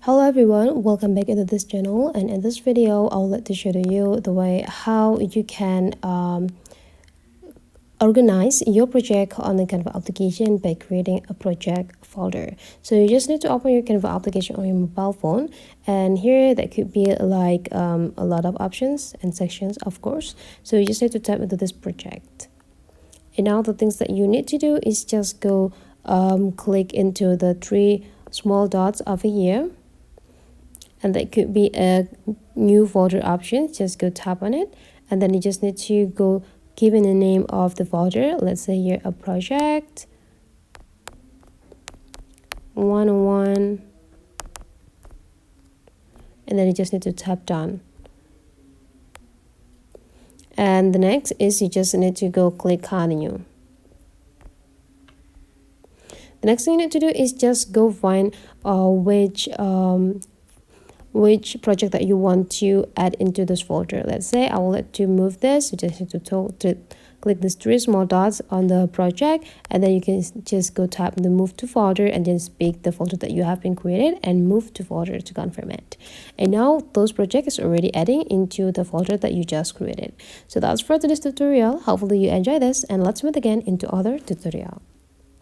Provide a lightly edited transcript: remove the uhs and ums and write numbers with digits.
Hello everyone, welcome back into this channel, and in this video I'll like to show you the way how you can organize your project on the Canva application by creating a project folder. So you just need to open your Canva application on your mobile phone, and here that could be like a lot of options and sections, of course. So you just need to tap into this project, and now the things that you need to do is just go click into the three small dots over here, and that could be a new folder option. Just go tap on it, and then you just need to go give in the name of the folder. Let's say here a project 101, and then you just need to tap done. And the next is you just need to go click continue. The next thing you need to do is just go find which project that you want to add into this folder. Let's say I will like to move this. You just need to click these three small dots on the project, and then you can just go tap the move to folder and just pick the folder that you have been created and move to folder to confirm it. And now those project is already adding into the folder that you just created. So that's for today's tutorial. Hopefully you enjoy this, and let's meet again into other tutorial.